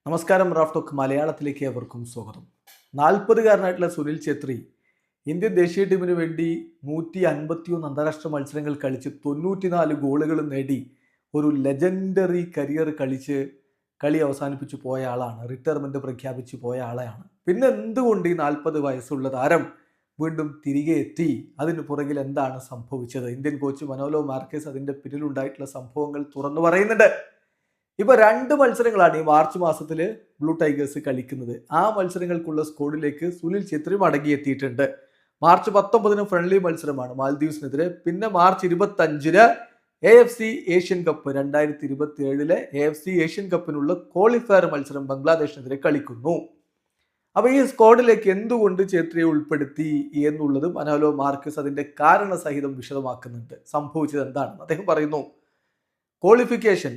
നമസ്കാരം. Raf talk മലയാളത്തിലേക്ക് ഏവർക്കും സ്വാഗതം. 40-കാരനായിട്ടുള്ള സുനിൽ ഛേത്രി ഇന്ത്യൻ ദേശീയ ടീമിന് വേണ്ടി 151 അന്താരാഷ്ട്ര മത്സരങ്ങൾ കളിച്ച് 94 ഗോളുകൾ നേടി ഒരു ലെജൻഡറി കരിയർ കളി അവസാനിപ്പിച്ചു പോയ ആളാണ്. റിട്ടയർമെന്റ് പ്രഖ്യാപിച്ചു പോയ ആളാണ്. പിന്നെ എന്തുകൊണ്ട് ഈ 40 വയസ്സുള്ള താരം വീണ്ടും തിരികെ എത്തി? അതിന് പുറകിൽ എന്താണ് സംഭവിച്ചത്? ഇന്ത്യൻ കോച്ച് മനോലോ മാർക്കേസ് അതിൻ്റെ പിന്നിലുണ്ടായിട്ടുള്ള സംഭവങ്ങൾ തുറന്നു പറയുന്നുണ്ട്. ഇപ്പൊ 2 മത്സരങ്ങളാണ് ഈ മാർച്ച് മാസത്തിൽ ബ്ലൂ ടൈഗേഴ്സ് കളിക്കുന്നത്. ആ മത്സരങ്ങൾക്കുള്ള സ്ക്വാഡിലേക്ക് സുനിൽ ഛേത്രി മടങ്ങിയെത്തിയിട്ടുണ്ട്. മാർച്ച് 19 ഫ്രണ്ട്ലി മത്സരമാണ് മാൽദീവ്സിനെതിരെ. പിന്നെ March 25 AFC Asian cup 2027 AFC Asian കപ്പിനുള്ള ക്വാളിഫയർ മത്സരം ബംഗ്ലാദേശിനെതിരെ കളിക്കുന്നു. അപ്പൊ ഈ സ്ക്വാഡിലേക്ക് എന്തുകൊണ്ട് ഛേത്രിയെ ഉൾപ്പെടുത്തി എന്നുള്ളത് മനോലോ മാർക്കസ് അതിന്റെ കാരണസഹിതം വിശദമാക്കുന്നുണ്ട്. സംഭവിച്ചത് എന്താണെന്ന് അദ്ദേഹം പറയുന്നു. ക്വാളിഫിക്കേഷൻ,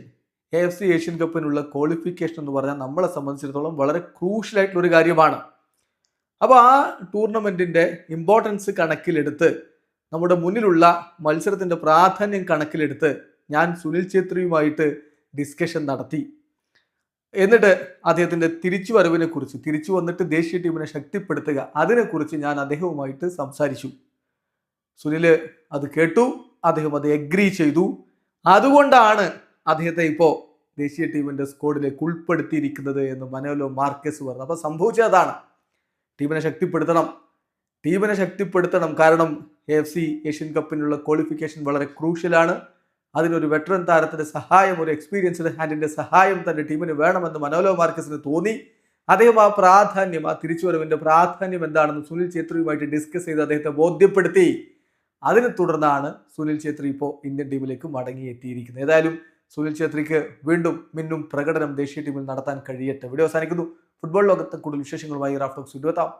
AFC ഏഷ്യൻ കപ്പിനുള്ള ക്വാളിഫിക്കേഷൻ എന്ന് പറഞ്ഞാൽ നമ്മളെ സംബന്ധിച്ചിടത്തോളം വളരെ ക്രൂഷ്യൽ ആയിട്ടുള്ള ഒരു കാര്യമാണ്. അപ്പോൾ ആ ടൂർണമെന്റിന്റെ ഇമ്പോർട്ടൻസ് കണക്കിലെടുത്ത്, നമ്മുടെ മുന്നിലുള്ള മത്സരത്തിന്റെ പ്രാധാന്യം കണക്കിലെടുത്ത് ഞാൻ സുനിൽ ഛേത്രിയുമായിട്ട് ഡിസ്കഷൻ നടത്തി. എന്നിട്ട് അദ്ദേഹത്തിന്റെ തിരിച്ചു വന്നിട്ട് ദേശീയ ടീമിനെ ശക്തിപ്പെടുത്തുക, അതിനെക്കുറിച്ച് ഞാൻ അദ്ദേഹവുമായിട്ട് സംസാരിച്ചു. സുനിൽ അത് കേട്ടു, അദ്ദേഹം അത് എഗ്രി ചെയ്തു. അതുകൊണ്ടാണ് അദ്ദേഹത്തെ ഇപ്പോൾ ദേശീയ ടീമിന്റെ സ്ക്വാഡിലേക്ക് ഉൾപ്പെടുത്തിയിരിക്കുന്നത് എന്ന് മനോലോ മാർക്കസ് പറഞ്ഞു. അപ്പോൾ സംഭവിച്ചത് അതാണ്. ടീമിനെ ശക്തിപ്പെടുത്തണം. കാരണം AFC ഏഷ്യൻ കപ്പിനുള്ള ക്വാളിഫിക്കേഷൻ വളരെ ക്രൂഷ്യലാണ്. അതിനൊരു വെറ്ററൻ താരത്തിന്റെ സഹായം, ഒരു എക്സ്പീരിയൻസ്ഡ് ഹാൻഡിന്റെ സഹായം തന്റെ ടീമിന് വേണമെന്ന് മനോലോ മാർക്കസിന് തോന്നി. അദ്ദേഹം ആ തിരിച്ചുവരവിന്റെ പ്രാധാന്യം എന്താണെന്ന് സുനിൽ ഛേത്രിയുമായിട്ട് ഡിസ്കസ് ചെയ്ത് അദ്ദേഹത്തെ ബോധ്യപ്പെടുത്തി. അതിനെ തുടർന്നാണ് സുനിൽ ഛേത്രി ഇപ്പോൾ ഇന്ത്യൻ ടീമിലേക്ക് മടങ്ങിയെത്തിയിരിക്കുന്നത്. ഏതായാലും സുനിൽ ഛേത്രിക്ക് വീണ്ടും മിന്നും പ്രകടനം ദേശീയ ടീമിൽ നടത്താൻ കഴിയട്ടെ. വീഡിയോ അവസാനിക്കുന്നു. ഫുട്ബോൾ ലോകത്തെ കൂടുതൽ വിശേഷങ്ങളുമായി റാഫ് ടോക്സ് എത്താം.